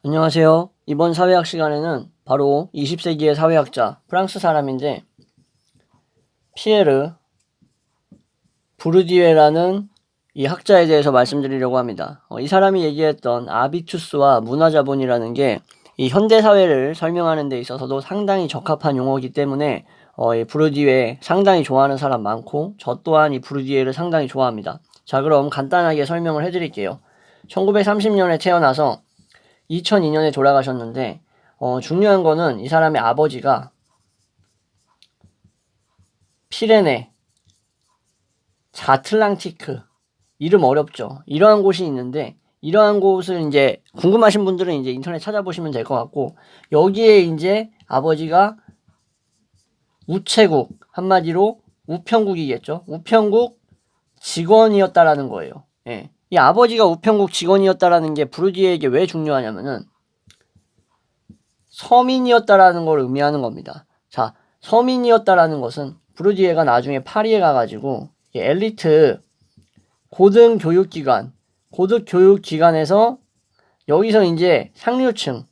안녕하세요. 이번 사회학 시간에는 바로 20세기의 사회학자, 프랑스 사람인데 피에르 부르디에라는 이 학자에 대해서 말씀드리려고 합니다. 이 사람이 얘기했던 아비투스와 문화자본이라는 게 이 현대사회를 설명하는 데 있어서도 상당히 적합한 용어이기 때문에 이 부르디에 상당히 좋아하는 사람 많고 저 또한 이 부르디에를 상당히 좋아합니다. 자, 그럼 간단하게 설명을 해드릴게요. 1930년에 태어나서 2002년에 돌아가셨는데 중요한 거는 이 사람의 아버지가 피레네, 자틀랑티크, 이름 어렵죠. 이러한 곳이 있는데 이러한 곳을 이제 궁금하신 분들은 이제 인터넷 찾아보시면 될 것 같고, 여기에 이제 아버지가 우체국, 한마디로 우편국이겠죠. 우편국 직원이었다라는 거예요. 예. 이 아버지가 우편국 직원이었다라는 게 부르디에에게 왜 중요하냐면은 서민이었다라는 걸 의미하는 겁니다. 자, 서민이었다라는 것은 부르디에가 나중에 파리에 가가지고 엘리트 고등교육기관에서 여기서 이제 상류층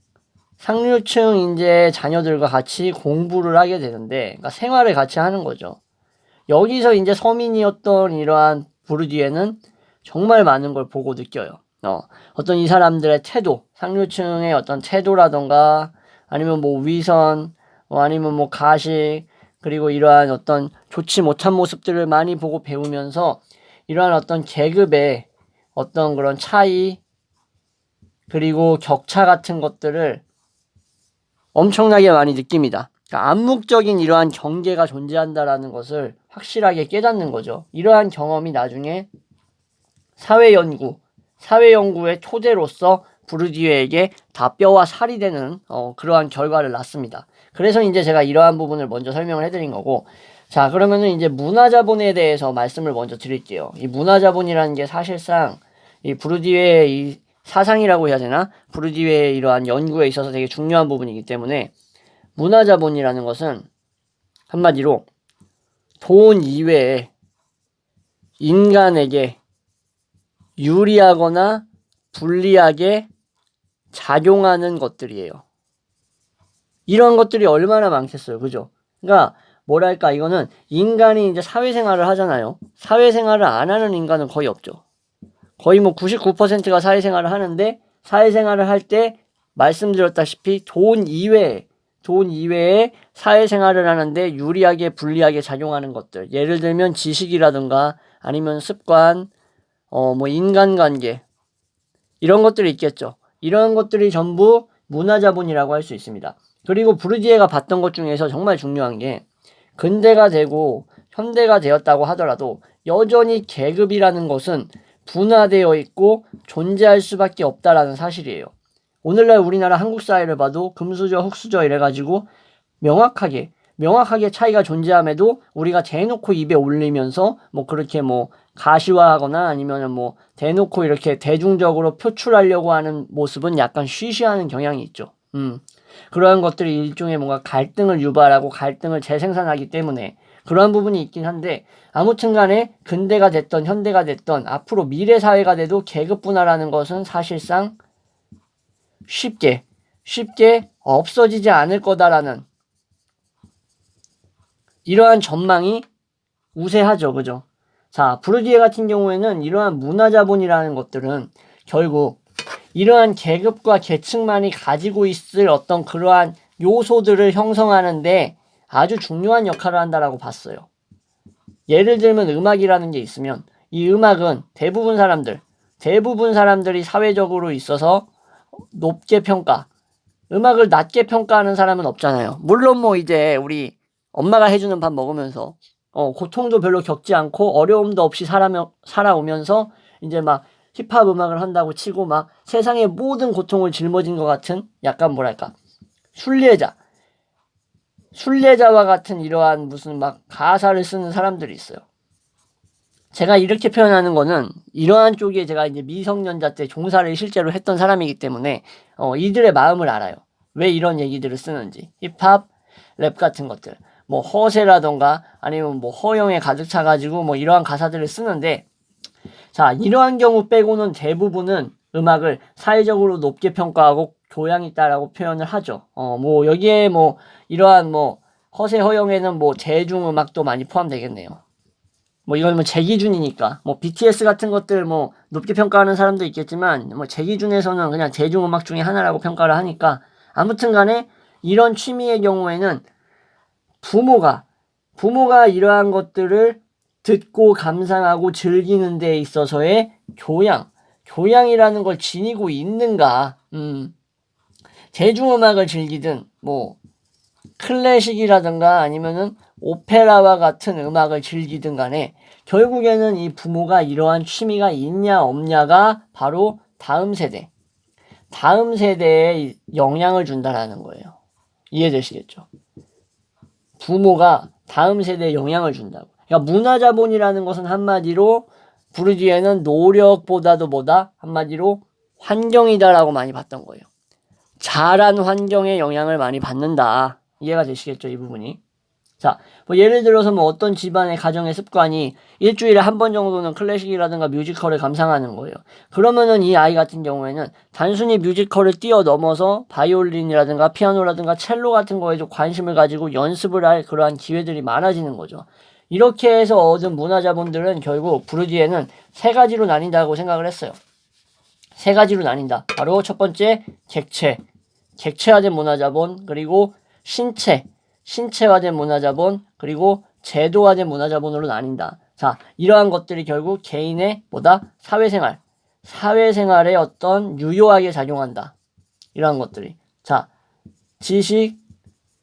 이제 자녀들과 같이 공부를 하게 되는데, 그러니까 생활을 같이 하는 거죠. 여기서 이제 서민이었던 이러한 부르디에는 정말 많은 걸 보고 느껴요. 어떤 이 사람들의 태도, 상류층의 어떤 태도라던가 아니면 뭐 위선, 아니면 뭐 가식, 그리고 이러한 어떤 좋지 못한 모습들을 많이 보고 배우면서 이러한 어떤 계급의 어떤 그런 차이, 그리고 격차 같은 것들을 엄청나게 많이 느낍니다. 그러니까 암묵적인 이러한 경계가 존재한다라는 것을 확실하게 깨닫는 거죠. 이러한 경험이 나중에 사회연구의 토대로서 부르디에에게 다 뼈와 살이 되는 그러한 결과를 낳습니다. 그래서 이제 제가 이러한 부분을 먼저 설명을 해드린 거고, 자, 그러면은 이제 문화자본에 대해서 말씀을 먼저 드릴게요. 이 문화자본이라는 게 사실상 이 부르디에의 이 사상이라고 해야 되나? 부르디에의 이러한 연구에 있어서 되게 중요한 부분이기 때문에 문화자본이라는 것은 한마디로 돈 이외에 인간에게 유리하거나 불리하게 작용하는 것들이에요. 이런 것들이 얼마나 많겠어요. 그죠? 그러니까 뭐랄까, 이거는 인간이 이제 사회생활을 하잖아요. 사회생활을 안 하는 인간은 거의 없죠. 거의 뭐 99%가 사회생활을 하는데, 사회생활을 할 때 말씀드렸다시피 돈 이외에 사회생활을 하는데 유리하게 불리하게 작용하는 것들, 예를 들면 지식이라든가 아니면 습관, 뭐 인간관계, 이런 것들이 있겠죠. 이런 것들이 전부 문화자본이라고 할 수 있습니다. 그리고 부르디에가 봤던 것 중에서 정말 중요한 게, 근대가 되고 현대가 되었다고 하더라도 여전히 계급이라는 것은 분화되어 있고 존재할 수밖에 없다라는 사실이에요. 오늘날 우리나라 한국 사회를 봐도 금수저, 흙수저 이래가지고 명확하게 차이가 존재함에도 우리가 대놓고 입에 올리면서 뭐 그렇게 뭐 가시화하거나 아니면 뭐 대놓고 이렇게 대중적으로 표출하려고 하는 모습은 약간 쉬쉬하는 경향이 있죠. 그러한 것들이 일종의 뭔가 갈등을 유발하고 갈등을 재생산하기 때문에 그러한 부분이 있긴 한데, 아무튼 간에 근대가 됐던 현대가 됐던 앞으로 미래 사회가 돼도 계급 분화라는 것은 사실상 쉽게 없어지지 않을 거다라는 이러한 전망이 우세하죠. 그죠? 자, 부르디에 같은 경우에는 이러한 문화자본이라는 것들은 결국 이러한 계급과 계층만이 가지고 있을 어떤 그러한 요소들을 형성하는데 아주 중요한 역할을 한다라고 봤어요. 예를 들면 음악이라는 게 있으면 이 음악은 대부분 사람들이 사회적으로 있어서 높게 음악을 낮게 평가하는 사람은 없잖아요. 물론 뭐 이제 우리 엄마가 해주는 밥 먹으면서 고통도 별로 겪지 않고 어려움도 없이 살아오면서 이제 막 힙합 음악을 한다고 치고 막 세상의 모든 고통을 짊어진 것 같은, 약간 뭐랄까, 순례자와 같은 이러한 무슨 막 가사를 쓰는 사람들이 있어요. 제가 이렇게 표현하는 거는 이러한 쪽에 제가 이제 미성년자 때 종사를 실제로 했던 사람이기 때문에 이들의 마음을 알아요. 왜 이런 얘기들을 쓰는지. 힙합, 랩 같은 것들, 뭐 허세라던가 아니면 뭐 허영에 가득 차가지고 뭐 이러한 가사들을 쓰는데, 자, 이러한 경우 빼고는 대부분은 음악을 사회적으로 높게 평가하고 교양이 있다라고 표현을 하죠. 뭐 여기에 뭐 이러한 뭐 허세 허영에는 뭐 대중음악도 많이 포함되겠네요. 뭐 이건 뭐 제 기준이니까 뭐 BTS 같은 것들 뭐 높게 평가하는 사람도 있겠지만 뭐 제 기준에서는 그냥 대중음악 중에 하나라고 평가를 하니까 아무튼간에 이런 취미의 경우에는 부모가 이러한 것들을 듣고 감상하고 즐기는 데 있어서의 교양이라는 걸 지니고 있는가. 대중음악을 즐기든 뭐 클래식이라든가 아니면은 오페라와 같은 음악을 즐기든 간에 결국에는 이 부모가 이러한 취미가 있냐 없냐가 바로 다음 세대에 영향을 준다라는 거예요. 이해되시겠죠? 부모가 다음 세대에 영향을 준다고. 그러니까 문화자본이라는 것은 한마디로 부르디에는 노력보다도 한마디로 환경이다라고 많이 봤던 거예요. 자란 환경에 영향을 많이 받는다. 이해가 되시겠죠? 이 부분이. 자, 뭐 예를 들어서 뭐 어떤 집안의 가정의 습관이 일주일에 한 번 정도는 클래식이라든가 뮤지컬을 감상하는 거예요. 그러면은 이 아이 같은 경우에는 단순히 뮤지컬을 뛰어넘어서 바이올린이라든가 피아노라든가 첼로 같은 거에도 관심을 가지고 연습을 할 그러한 기회들이 많아지는 거죠. 이렇게 해서 얻은 문화자본들은 결국 부르디에는 세 가지로 나뉜다고 생각을 했어요. 세 가지로 나뉜다. 바로 첫 번째 객체화된 문화자본, 그리고 신체화된 문화자본, 그리고 제도화된 문화자본으로 나뉜다. 자, 이러한 것들이 결국 개인의 사회생활에 어떤 유효하게 작용한다. 이러한 것들이. 자, 지식,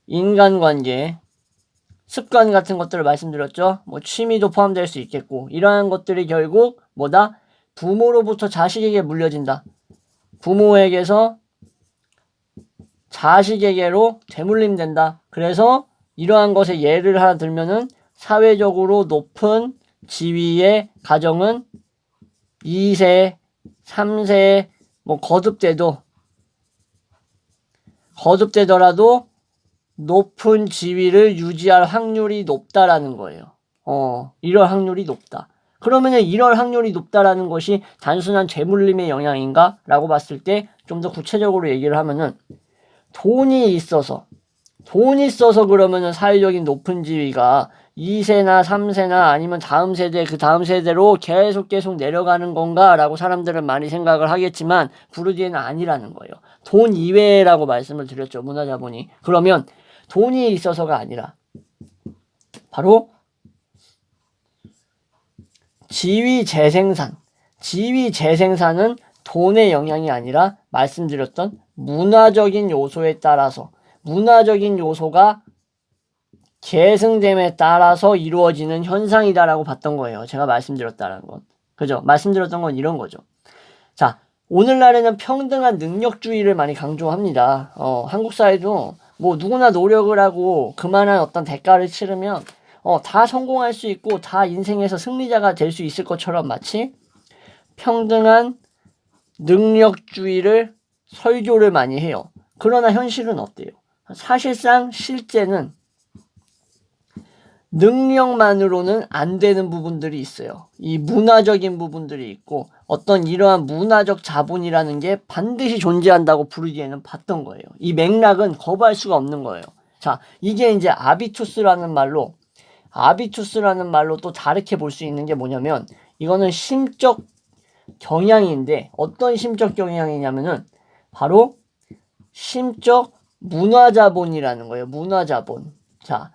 인간관계, 습관 같은 것들을 말씀드렸죠. 뭐 취미도 포함될 수 있겠고, 이러한 것들이 결국 부모로부터 자식에게 물려진다. 부모에게서 자식에게로 되물림된다. 그래서 이러한 것에 예를 하나 들면은 사회적으로 높은 지위의 가정은 2세, 3세 뭐 거듭되더라도 높은 지위를 유지할 확률이 높다라는 거예요. 이럴 확률이 높다. 그러면은 이럴 확률이 높다라는 것이 단순한 되물림의 영향인가? 라고 봤을 때 좀 더 구체적으로 얘기를 하면은 돈이 있어서 그러면은 사회적인 높은 지위가 2세나 3세나 아니면 다음 세대 그 다음 세대로 계속 내려가는 건가 라고 사람들은 많이 생각을 하겠지만 부르디에는 아니라는 거예요. 돈 이외라고 말씀을 드렸죠. 문화자본이. 그러면 돈이 있어서가 아니라 바로 지위 재생산은 돈의 영향이 아니라 말씀드렸던 문화적인 요소에 따라서 문화적인 요소가 계승됨에 따라서 이루어지는 현상이다라고 봤던 거예요. 제가 말씀드렸다는 건. 그죠? 말씀드렸던 건 이런 거죠. 자, 오늘날에는 평등한 능력주의를 많이 강조합니다. 한국 사회도 뭐 누구나 노력을 하고 그만한 어떤 대가를 치르면 다 성공할 수 있고 다 인생에서 승리자가 될 수 있을 것처럼 마치 평등한 능력주의를 설교를 많이 해요. 그러나 현실은 어때요? 사실상 실제는 능력만으로는 안 되는 부분들이 있어요. 이 문화적인 부분들이 있고 어떤 이러한 문화적 자본이라는 게 반드시 존재한다고 부르기에는 봤던 거예요. 이 맥락은 거부할 수가 없는 거예요. 자, 이게 이제 아비투스라는 말로 또 다르게 볼 수 있는 게 뭐냐면 이거는 심적 경향인데 어떤 심적 경향이냐면은 바로 심적 문화자본이라는 거예요. 문화자본. 자,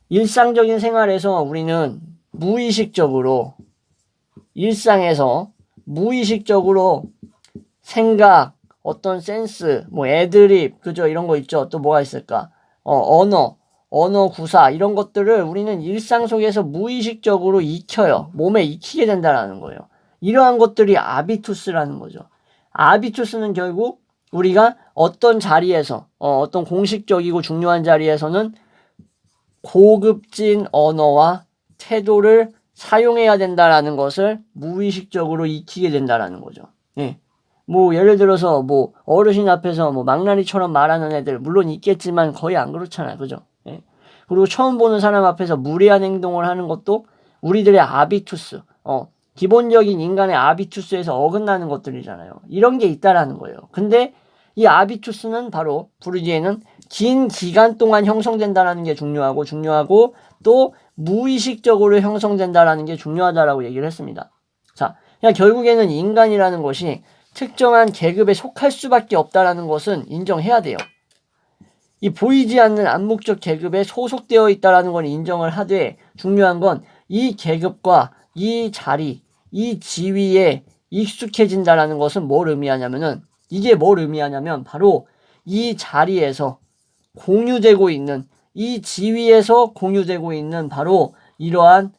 일상적인 생활에서 우리는 일상에서 무의식적으로 생각, 어떤 센스, 뭐 애드립, 그죠? 이런 거 있죠. 또 뭐가 있을까? 언어 구사, 이런 것들을 우리는 일상 속에서 무의식적으로 익혀요. 몸에 익히게 된다는 거예요. 이러한 것들이 아비투스라는 거죠. 아비투스는 결국 우리가 어떤 자리에서, 어떤 공식적이고 중요한 자리에서는 고급진 언어와 태도를 사용해야 된다라는 것을 무의식적으로 익히게 된다라는 거죠. 예. 뭐 예를 들어서 뭐 어르신 앞에서 뭐 망나니처럼 말하는 애들 물론 있겠지만 거의 안 그렇잖아요. 그죠? 예. 그리고 처음 보는 사람 앞에서 무례한 행동을 하는 것도 우리들의 아비투스, 기본적인 인간의 아비투스에서 어긋나는 것들이잖아요. 이런 게 있다라는 거예요. 근데 이 아비투스는 바로 부르디에는 긴 기간 동안 형성된다라는 게 중요하고 또 무의식적으로 형성된다라는 게 중요하다라고 얘기를 했습니다. 자, 그냥 결국에는 인간이라는 것이 특정한 계급에 속할 수밖에 없다라는 것은 인정해야 돼요. 이 보이지 않는 암묵적 계급에 소속되어 있다라는 건 인정을 하되 중요한 건 이 계급과 이 자리, 이 지위에 익숙해진다라는 것은 뭘 의미하냐면은 이게 뭘 의미하냐면 바로 이 자리에서 공유되고 있는 이 지위에서 공유되고 있는 바로 이러한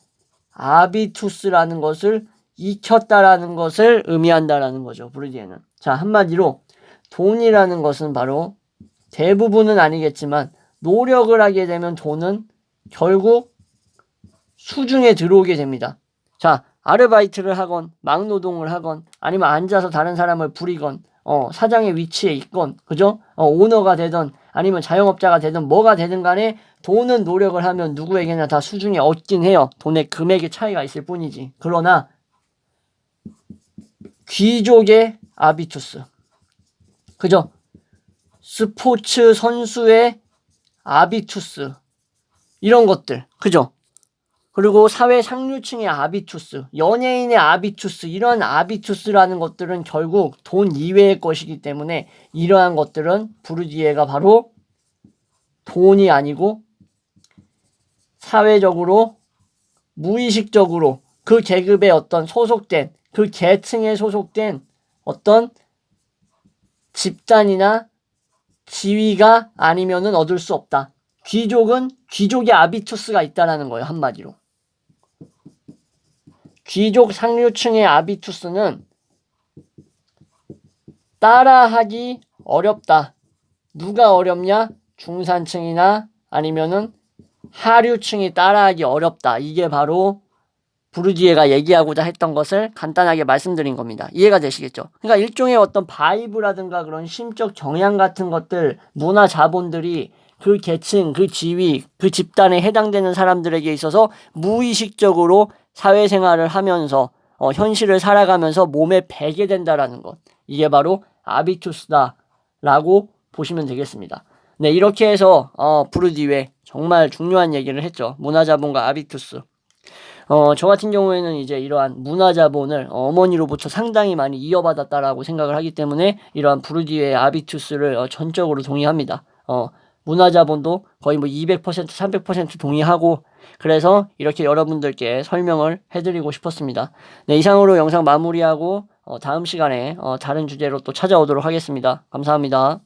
아비투스라는 것을 익혔다라는 것을 의미한다라는 거죠. 부르디에는. 자, 한마디로 돈이라는 것은 바로 대부분은 아니겠지만 노력을 하게 되면 돈은 결국 수중에 들어오게 됩니다. 자, 아르바이트를 하건 막노동을 하건 아니면 앉아서 다른 사람을 부리건 사장의 위치에 있건 그죠? 오너가 되든 아니면 자영업자가 되든 뭐가 되든 간에 돈은 노력을 하면 누구에게나 다 수중에 얻긴 해요. 돈의 금액의 차이가 있을 뿐이지. 그러나 귀족의 아비투스 그죠? 스포츠 선수의 아비투스 이런 것들 그죠? 그리고 사회 상류층의 아비투스, 연예인의 아비투스 이런 아비투스라는 것들은 결국 돈 이외의 것이기 때문에 이러한 것들은 부르디에가 바로 돈이 아니고 사회적으로 무의식적으로 그 계급에 어떤 소속된 그 계층에 소속된 어떤 집단이나 지위가 아니면은 얻을 수 없다. 귀족은 귀족의 아비투스가 있다라는 거예요. 한마디로. 귀족 상류층의 아비투스는 따라하기 어렵다. 누가 어렵냐? 중산층이나 아니면은 하류층이 따라하기 어렵다. 이게 바로 부르디에가 얘기하고자 했던 것을 간단하게 말씀드린 겁니다. 이해가 되시겠죠? 그러니까 일종의 어떤 바이브라든가 그런 심적 정향 같은 것들, 문화 자본들이 그 계층, 그 지위, 그 집단에 해당되는 사람들에게 있어서 무의식적으로 사회생활을 하면서 현실을 살아가면서 몸에 배게 된다라는 것. 이게 바로 아비투스다라고 보시면 되겠습니다. 네, 이렇게 해서 부르디에 정말 중요한 얘기를 했죠. 문화자본과 아비투스. 저 같은 경우에는 이제 이러한 문화자본을 어머니로부터 상당히 많이 이어받았다라고 생각을 하기 때문에 이러한 부르디에의 아비투스를 전적으로 동의합니다. 문화자본도 거의 뭐 200%, 300% 동의하고 그래서 이렇게 여러분들께 설명을 해드리고 싶었습니다. 네, 이상으로 영상 마무리하고 다음 시간에 다른 주제로 또 찾아오도록 하겠습니다. 감사합니다.